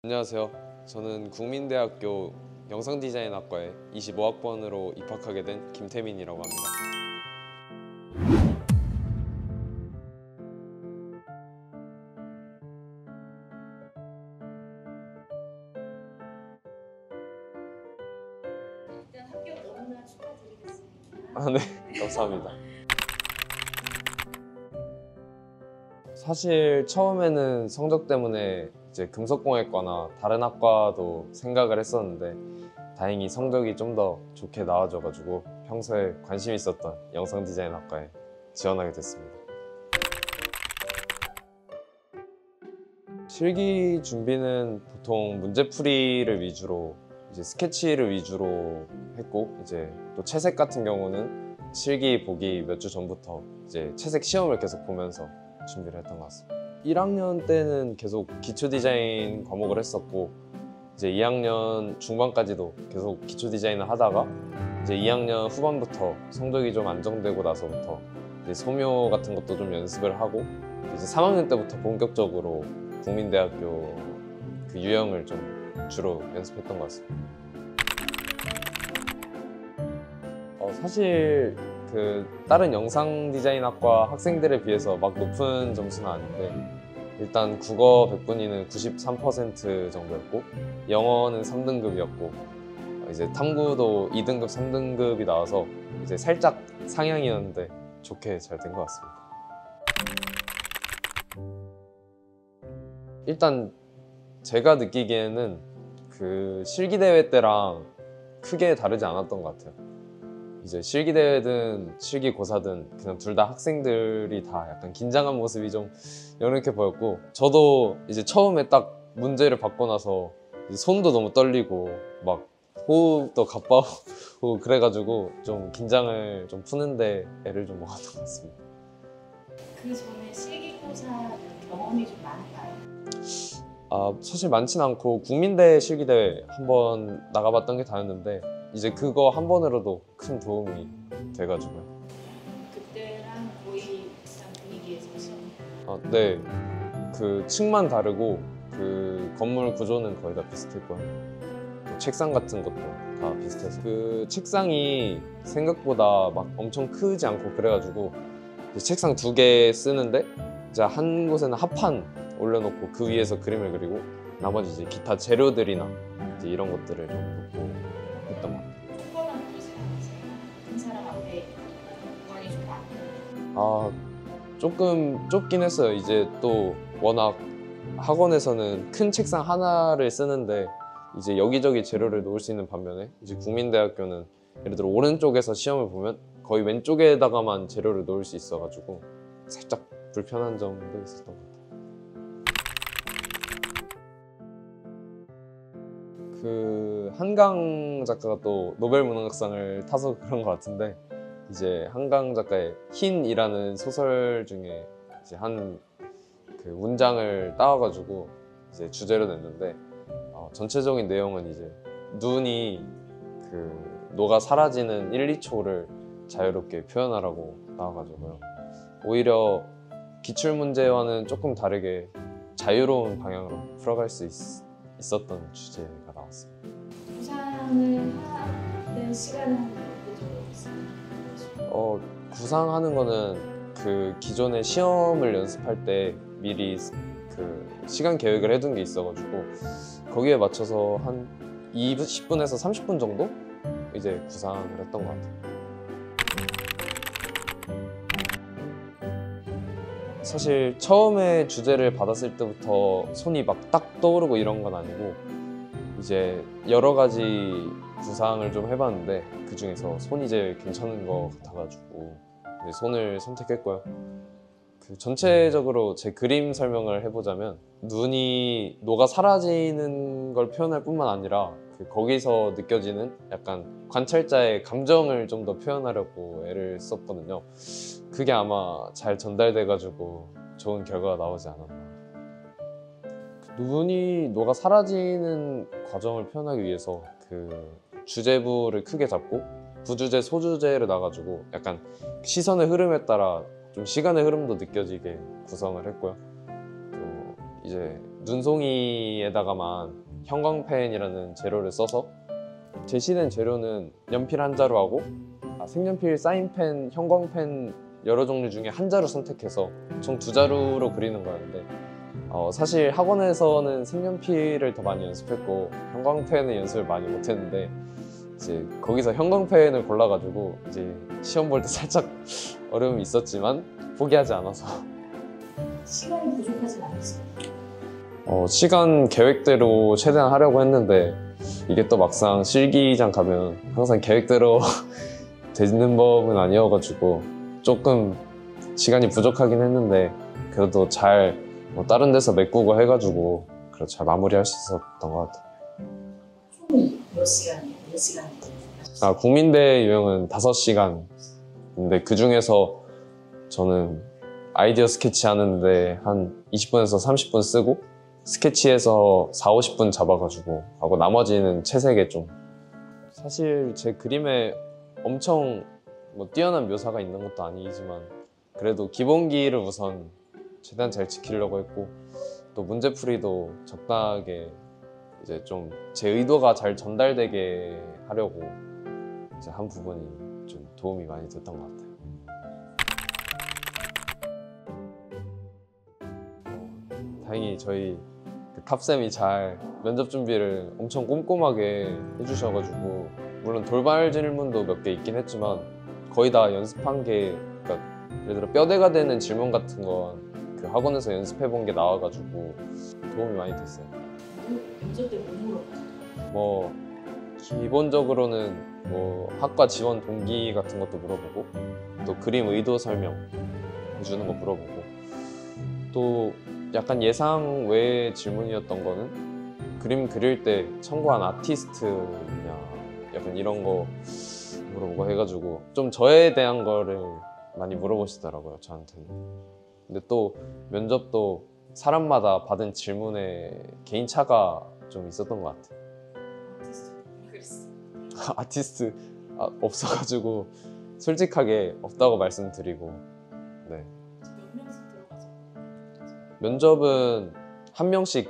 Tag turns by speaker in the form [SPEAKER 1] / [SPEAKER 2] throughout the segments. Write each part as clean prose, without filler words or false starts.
[SPEAKER 1] 안녕하세요. 저는 국민대학교 영상디자인학과에 25학번으로 입학하게 된 김태민이라고 합니다.
[SPEAKER 2] 일단 합격 너무나 축하드리겠습니다.
[SPEAKER 1] 네, 감사합니다. 사실 처음에는 성적 때문에 이제 금속공예과나 다른 학과도 생각을 했었는데 다행히 성적이 좀 더 좋게 나와줘가지고 평소에 관심 있었던 영상디자인학과에 지원하게 됐습니다. 실기 준비는 보통 문제풀이를 위주로 이제 스케치를 위주로 했고, 이제 또 채색 같은 경우는 실기 보기 몇 주 전부터 이제 채색 시험을 계속 보면서 준비를 했던 것 같습니다. 1학년 때는 계속 기초 디자인 과목을 했었고, 이제 2학년 중반까지도 계속 기초 디자인을 하다가 이제 2학년 후반부터 성적이 좀 안정되고 나서부터 이제 소묘 같은 것도 좀 연습을 하고, 이제 3학년 때부터 본격적으로 국민대학교 그 유형을 좀 주로 연습했던 것 같습니다. 사실 그 다른 영상 디자인학과 학생들에 비해서 막 높은 점수는 아닌데, 일단 국어 100분위는 93% 정도였고, 영어는 3등급이었고, 이제 탐구도 2등급, 3등급이 나와서 이제 살짝 상향이었는데 좋게 잘 된 것 같습니다. 일단 제가 느끼기에는 그 실기대회 때랑 크게 다르지 않았던 것 같아요. 이제 실기대회든 실기고사든 그냥 둘 다 학생들이 다 약간 긴장한 모습이 좀 여느 보였고, 저도 이제 처음에 딱 문제를 받고 나서 손도 너무 떨리고 막 호흡도 가빠오고 그래가지고 좀 긴장을 좀 푸는데 애를 좀 먹었던 것 같습니다.
[SPEAKER 2] 그 전에 실기고사 경험이 좀 많은가요?
[SPEAKER 1] 사실 많진 않고 국민대 실기대회 한번 나가봤던 게 다였는데, 이제 그거 한 번으로도 큰 도움이 돼가지고요.
[SPEAKER 2] 그때랑 거의 비슷한 분위기에서 시험.
[SPEAKER 1] 네, 그 층만 다르고 그 건물 구조는 거의 다 비슷했고요. 또 책상 같은 것도 다 비슷해서 그 책상이 생각보다 막 엄청 크지 않고 그래가지고 이제 책상 2개 쓰는데 이제 한 곳에는 합판 올려놓고 그 위에서 그림을 그리고 나머지 이제 기타 재료들이나 이제 이런 것들을 좀 놓고 했던 것 같아요.
[SPEAKER 2] 촉박한 그릇을 하세요. 큰 사람 앞에 공간이 좀 많고.
[SPEAKER 1] 조금 좁긴 했어요. 이제 또 워낙 학원에서는 큰 책상 하나를 쓰는데 이제 여기저기 재료를 놓을 수 있는 반면에 이제 국민대학교는 예를 들어 오른쪽에서 시험을 보면 거의 왼쪽에다가만 재료를 놓을 수 있어가지고 살짝 불편한 점도 있었던 것 같아요. 그 한강 작가가 또 노벨 문학상을 타서 그런 것 같은데, 이제 한강 작가의 흰이라는 소설 중에 이제 한 그 문장을 따와가지고 이제 주제로 냈는데, 전체적인 내용은 이제 눈이 그 녹아 사라지는 1, 2초를 자유롭게 표현하라고 나와가지고요. 오히려 기출 문제와는 조금 다르게 자유로운 방향으로 풀어갈 수 있었던 주제가 나왔습니다.
[SPEAKER 2] 구상을 하는 시간은 몇 정도 됐어요?
[SPEAKER 1] 구상하는 거는 그 기존에 시험을 연습할 때 미리 그 시간 계획을 해둔 게 있어가지고 거기에 맞춰서 한 20분에서 30분 정도 이제 구상을 했던 것 같아요. 사실 처음에 주제를 받았을 때부터 손이 막 딱 떠오르고 이런 건 아니고, 이제 여러 가지 구상을 좀 해봤는데 그 중에서 손이 제일 괜찮은 것 같아가지고 이제 손을 선택했고요. 그 전체적으로 제 그림 설명을 해보자면, 눈이 녹아 사라지는 걸 표현할 뿐만 아니라 그 거기서 느껴지는 약간 관찰자의 감정을 좀 더 표현하려고 애를 썼거든요. 그게 아마 잘 전달돼가지고 좋은 결과가 나오지 않았나. 눈이 녹아 사라지는 과정을 표현하기 위해서 그 주제부를 크게 잡고 부주제, 소주제를 놔가지고 약간 시선의 흐름에 따라 좀 시간의 흐름도 느껴지게 구성을 했고요. 또 이제 눈송이에다가만 형광펜이라는 재료를 써서 제시된 재료는 연필 한 자루 하고 색연필, 사인펜, 형광펜 여러 종류 중에 한 자루 선택해서 총 2자루로 그리는 거였는데 사실 학원에서는 색연필을 더 많이 연습했고 형광펜은 연습을 많이 못했는데 이제 거기서 형광펜을 골라가지고 이제 시험 볼 때 살짝 어려움이 있었지만 포기하지 않아서
[SPEAKER 2] 시간이 부족하진 않았어요.
[SPEAKER 1] 시간 계획대로 최대한 하려고 했는데 이게 또 막상 실기장 가면 항상 계획대로 되는 법은 아니어가지고 조금 시간이 부족하긴 했는데 그래도 잘 다른 데서 메꾸고 해가지고 그래도 잘 마무리할 수 있었던 것 같아요.
[SPEAKER 2] 총 몇 시간이에요? 몇 시간?
[SPEAKER 1] 국민대 유형은 5시간. 근데 그 중에서 저는 아이디어 스케치 하는데 한 20분에서 30분 쓰고 스케치에서 4, 50분 잡아가지고 하고 나머지는 채색에 좀. 사실 제 그림에 엄청 뛰어난 묘사가 있는 것도 아니지만 그래도 기본기를 우선 최대한 잘 지키려고 했고 또 문제풀이도 적당하게 이제 좀 제 의도가 잘 전달되게 하려고 이제 한 부분이 좀 도움이 많이 됐던 것 같아요. 다행히 저희 탑쌤이 잘 면접 준비를 엄청 꼼꼼하게 해주셔가지고 물론 돌발 질문도 몇 개 있긴 했지만 거의 다 연습한 게 그러니까 예를 들어 뼈대가 되는 질문 같은 건 그 학원에서 연습해본 게 나와가지고 도움이 많이 됐어요.
[SPEAKER 2] 면접 때 뭐 물어봐요?
[SPEAKER 1] 기본적으로는 학과 지원 동기 같은 것도 물어보고 또 그림 의도 설명 해주는 거 물어보고 또 약간 예상 외의 질문이었던 거는 그림 그릴 때 참고한 아티스트냐 약간 이런 거 물어보고 해가지고 좀 저에 대한 거를 많이 물어보시더라고요, 저한테는. 근데 또 면접도 사람마다 받은 질문에 개인차가 좀 있었던 것 같아요.
[SPEAKER 2] 그랬어.
[SPEAKER 1] 아티스트 없어가지고 솔직하게 없다고 말씀드리고. 네.
[SPEAKER 2] 몇 명씩 들어가죠?
[SPEAKER 1] 면접은 한 명씩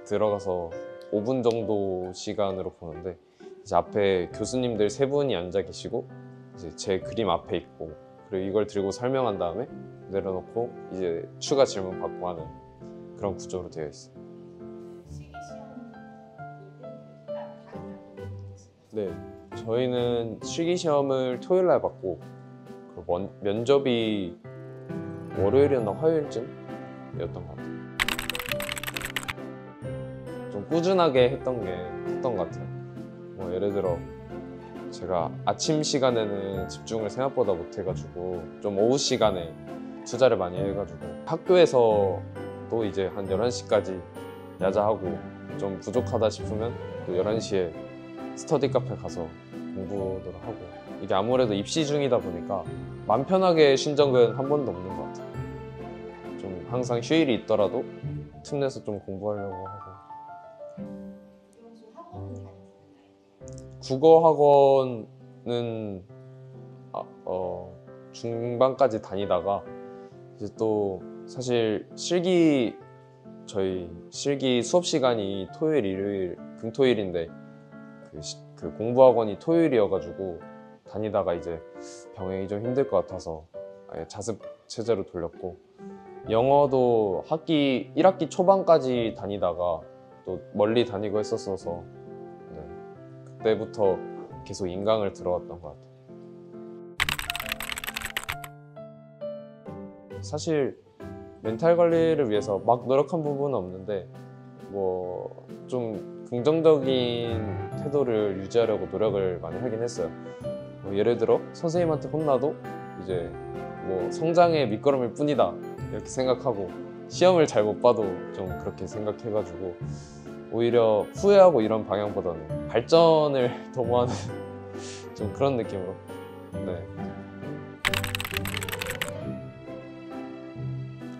[SPEAKER 1] 들어가서 5분 정도 시간으로 보는데 이제 앞에 교수님들 3분이 앉아 계시고 이제 제 그림 앞에 있고 그리고 이걸 들고 설명한 다음에 내려놓고 이제 추가 질문 받고 하는 그런 구조로 되어 있어요.
[SPEAKER 2] 실기시험
[SPEAKER 1] 네, 저희는 실기시험을 토요일 날 받고 면접이 월요일이었나 화요일쯤이었던 것 같아요. 좀 꾸준하게 했던 것 같아요. 예를 들어 제가 아침 시간에는 집중을 생각보다 못해가지고 좀 오후 시간에 투자를 많이 해가지고 학교에서도 이제 한 11시까지 야자하고 좀 부족하다 싶으면 또 11시에 스터디 카페 가서 공부도 하고 이게 아무래도 입시 중이다 보니까 맘 편하게 쉰 적은 한 번도 없는 것 같아요. 좀 항상 휴일이 있더라도 틈내서 좀 공부하려고 하고. 국어 학원은 중반까지 다니다가 이제 또 사실 저희 실기 수업 시간이 토요일, 일요일, 금토일인데 그 공부 학원이 토요일이어가지고 다니다가 이제 병행이 좀 힘들 것 같아서 아예 자습 체제로 돌렸고 영어도 1학기 초반까지 다니다가 또 멀리 다니고 했었어서 그때부터 계속 인강을 들어왔던 것 같아요. 사실 멘탈 관리를 위해서 막 노력한 부분은 없는데 좀 긍정적인 태도를 유지하려고 노력을 많이 하긴 했어요. 예를 들어 선생님한테 혼나도 이제 성장의 밑거름일 뿐이다 이렇게 생각하고 시험을 잘 못 봐도 좀 그렇게 생각해가지고 오히려 후회하고 이런 방향보다는 발전을 도모하는 좀 그런 느낌으로. 네.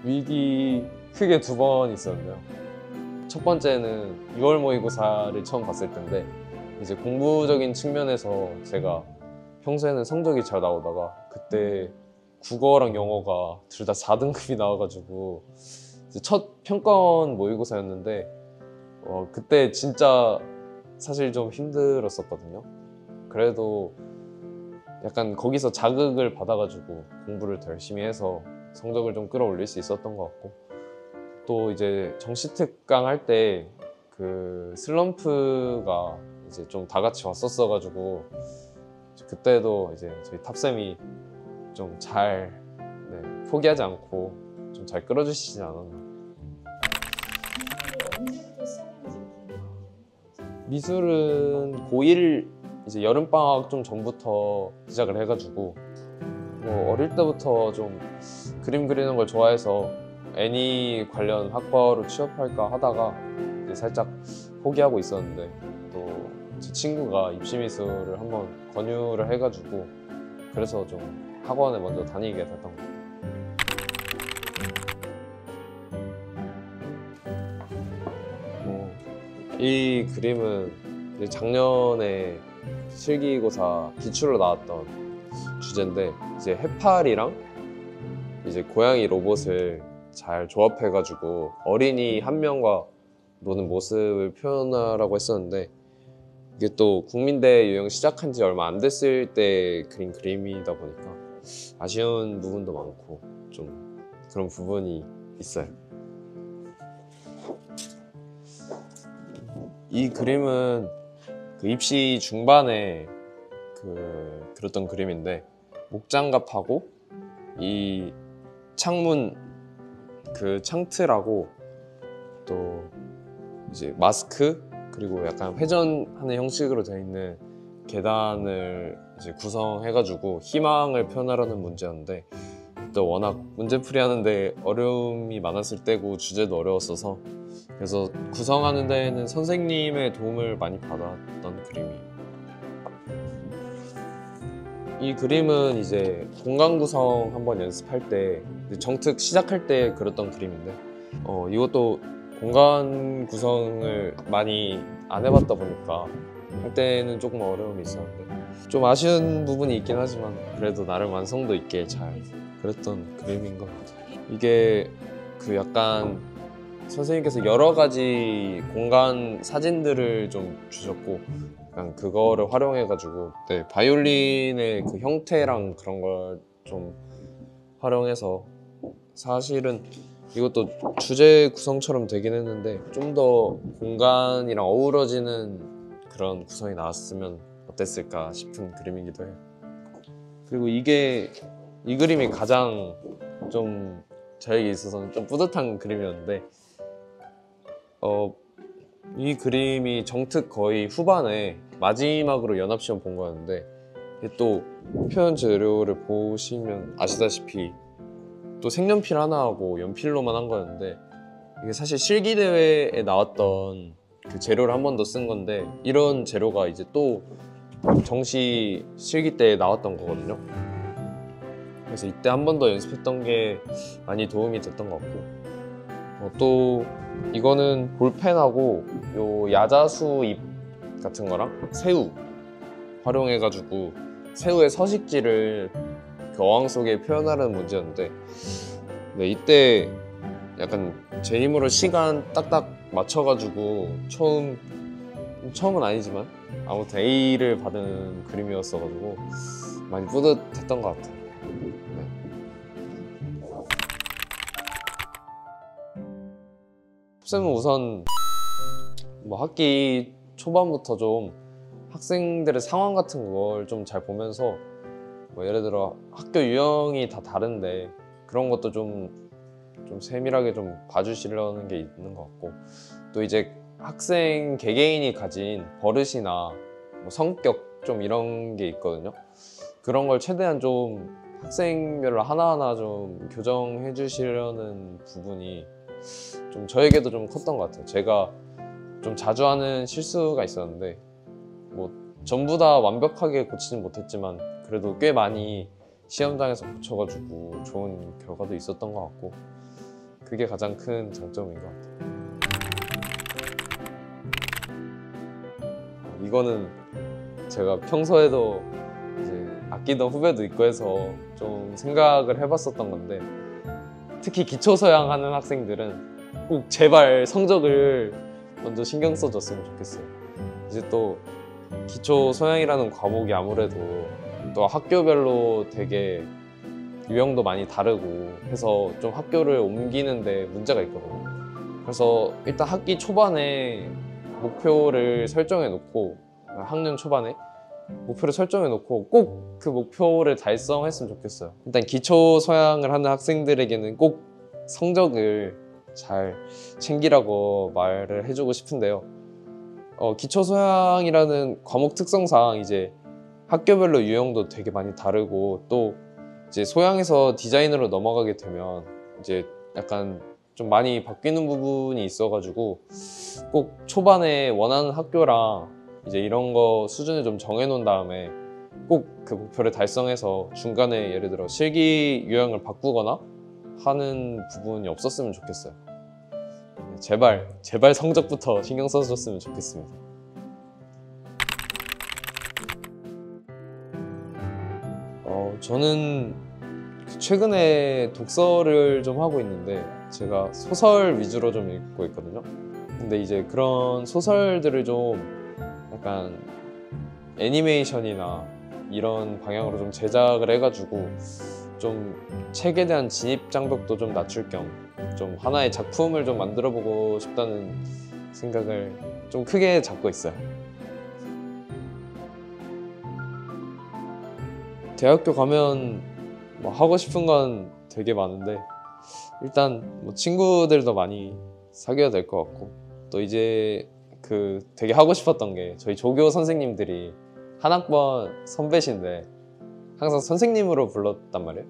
[SPEAKER 1] 위기 크게 2번 있었는데요. 첫 번째는 6월 모의고사를 처음 봤을 때인데 이제 공부적인 측면에서 제가 평소에는 성적이 잘 나오다가 그때 국어랑 영어가 둘 다 4등급이 나와가지고 이제 첫 평가원 모의고사였는데 그때 진짜 사실 좀 힘들었었거든요. 그래도 약간 거기서 자극을 받아가지고 공부를 더 열심히 해서 성적을 좀 끌어올릴 수 있었던 것 같고, 또 이제 정시특강 할 때 그 슬럼프가 이제 좀 다 같이 왔었어가지고 그때도 이제 저희 탑쌤이 좀 잘 포기하지 않고 좀 잘 끌어주시지 않았나.
[SPEAKER 2] 언제부터 시작했는지 궁금해요.
[SPEAKER 1] 미술은 고1 이제 여름방학 좀 전부터 시작을 해가지고 뭐 어릴 때부터 좀 그림 그리는 걸 좋아해서 애니 관련 학과로 취업할까 하다가 이제 살짝 포기하고 있었는데, 또 제 친구가 입시미술을 한번 권유를 해가지고 그래서 좀 학원에 먼저 다니게 됐던 것 같아요. 이 그림은 이제 작년에 실기고사 기출로 나왔던 주제인데, 이제 해파리랑 이제 고양이 로봇을 잘 조합해가지고 어린이 한 명과 노는 모습을 표현하라고 했었는데, 이게 또 국민대 유형 시작한 지 얼마 안 됐을 때 그린 그림이다 보니까 아쉬운 부분도 많고 좀 그런 부분이 있어요. 이 그림은 그 입시 중반에 그렸던 그림인데, 목장갑하고 이 창문 그 창틀하고 또 이제 마스크, 그리고 약간 회전하는 형식으로 되어 있는 계단을 이제 구성해가지고 희망을 표현하라는 문제였는데, 또 워낙 문제풀이 하는데 어려움이 많았을 때고 주제도 어려웠어서 그래서 구성하는 데에는 선생님의 도움을 많이 받았던 그림이에요. 이 그림은 이제 공간 구성 한번 연습할 때 정특 시작할 때 그렸던 그림인데, 이것도 공간 구성을 많이 안 해봤다 보니까 할 때는 조금 어려움이 있었는데 좀 아쉬운 부분이 있긴 하지만 그래도 나름 완성도 있게 잘 그랬던 그림인 것 같아요. 이게 그 약간 선생님께서 여러 가지 공간 사진들을 좀 주셨고, 약간 그거를 활용해가지고 바이올린의 그 형태랑 그런 걸 좀 활용해서, 사실은 이것도 주제 구성처럼 되긴 했는데 좀 더 공간이랑 어우러지는 그런 구성이 나왔으면 어땠을까 싶은 그림이기도 해요. 그리고 이 그림이 가장 좀 저에게 있어서는 좀 뿌듯한 그림이었는데, 이 그림이 정특 거의 후반에 마지막으로 연합시험 본 거였는데, 이게 또 표현 재료를 보시면 아시다시피 또 색연필 하나하고 연필로만 한 거였는데, 이게 사실 실기대회에 나왔던 그 재료를 한 번 더 쓴 건데, 이런 재료가 이제 또 정시 실기 때 나왔던 거거든요. 그래서 이때 한 번 더 연습했던 게 많이 도움이 됐던 것 같고, 또 이거는 볼펜하고 요 야자수 잎 같은 거랑 새우 활용해가지고 새우의 서식지를 그 어항 속에 표현하라는 문제였는데, 이때 약간 제 힘으로 시간 딱딱 맞춰가지고 처음은 아니지만 아무튼 A를 받은 그림이었어가지고 많이 뿌듯했던 것 같아요. 탑쌤은 우선 뭐 학기 초반부터 좀 학생들의 상황 같은 걸 좀 잘 보면서, 뭐 예를 들어 학교 유형이 다 다른데 그런 것도 좀 세밀하게 좀 봐주시려는 게 있는 것 같고, 또 이제 학생 개개인이 가진 버릇이나 뭐 성격 좀 이런 게 있거든요. 그런 걸 최대한 좀 학생별로 하나하나 좀 교정해 주시려는 부분이 좀 저에게도 좀 컸던 것 같아요. 제가 좀 자주 하는 실수가 있었는데 뭐 전부 다 완벽하게 고치진 못했지만 그래도 꽤 많이 시험장에서 고쳐가지고 좋은 결과도 있었던 것 같고, 그게 가장 큰 장점인 것 같아요. 이거는 제가 평소에도 이제 아끼던 후배도 있고 해서 좀 생각을 해봤었던 건데, 특히 기초 소양 하는 학생들은 꼭 제발 성적을 먼저 신경 써줬으면 좋겠어요. 이제 또 기초 소양이라는 과목이 아무래도 또 학교별로 되게 유형도 많이 다르고 해서 좀 학교를 옮기는데 문제가 있거든요. 그래서 일단 학기 초반에 목표를 설정해 놓고, 학년 초반에 목표를 설정해 놓고 꼭 그 목표를 달성했으면 좋겠어요. 일단 기초 소양을 하는 학생들에게는 꼭 성적을 잘 챙기라고 말을 해주고 싶은데요. 기초 소양이라는 과목 특성상 이제 학교별로 유형도 되게 많이 다르고, 또 이제 소양에서 디자인으로 넘어가게 되면 이제 약간 좀 많이 바뀌는 부분이 있어가지고 꼭 초반에 원하는 학교랑 이제 이런 거 수준을 좀 정해놓은 다음에 꼭 그 목표를 달성해서 중간에 예를 들어 실기 유형을 바꾸거나 하는 부분이 없었으면 좋겠어요. 제발 성적부터 신경 써줬으면 좋겠습니다. 저는 최근에 독서를 좀 하고 있는데 제가 소설 위주로 좀 읽고 있거든요. 근데 이제 그런 소설들을 좀 약간 애니메이션이나 이런 방향으로 좀 제작을 해가지고 좀 책에 대한 진입 장벽도 좀 낮출 겸 좀 하나의 작품을 좀 만들어 보고 싶다는 생각을 좀 크게 잡고 있어요. 대학교 가면 뭐 하고 싶은 건 되게 많은데 일단 뭐 친구들도 많이 사귀어야 될 것 같고, 또 이제 그 되게 하고 싶었던 게 저희 조교 선생님들이 한 학번 선배신데 항상 선생님으로 불렀단 말이에요.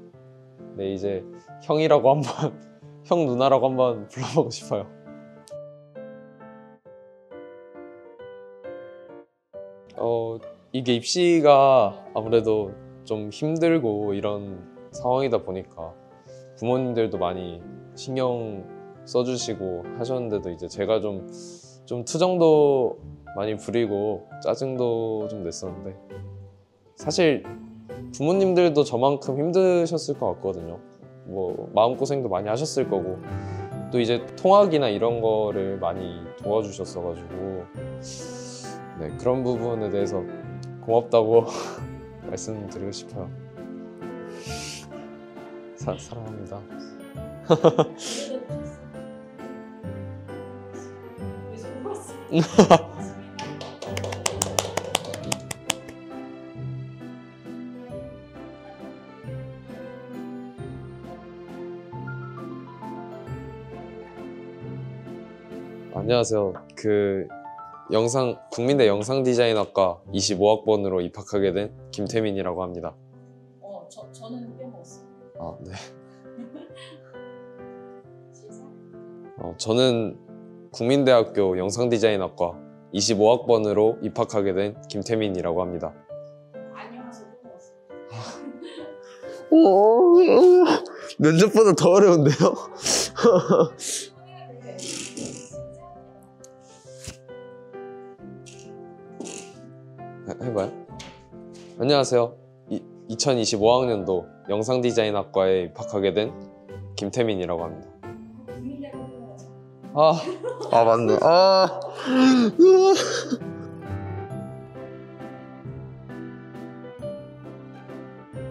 [SPEAKER 1] 근데 이제 형이라고 한번 형 누나라고 한번 불러보고 싶어요. 이게 입시가 아무래도 좀 힘들고 이런 상황이다 보니까 부모님들도 많이 신경 써주시고 하셨는데도 이제 제가 좀 투정도 많이 부리고 짜증도 좀 냈었는데, 사실 부모님들도 저만큼 힘드셨을 것 같거든요. 뭐 마음고생도 많이 하셨을 거고, 또 이제 통학이나 이런 거를 많이 도와주셨어가지고 네, 그런 부분에 대해서 고맙다고 말씀드리고 싶어요. 사랑합니다. 안녕하세요. 국민대 영상디자인학과 25학번으로 입학하게 된 김태민이라고 합니다.
[SPEAKER 2] 저는 빼먹었어요.
[SPEAKER 1] 아, 네. 저는 국민대학교 영상디자인학과 25학번으로 입학하게 된 김태민이라고 합니다.
[SPEAKER 2] 안녕하세요. 빼먹었어요.
[SPEAKER 1] 면접보다 더 어려운데요? 해봐요. 안녕하세요. 2025학년도 영상디자인학과에 입학하게 된 김태민이라고 합니다. 맞네.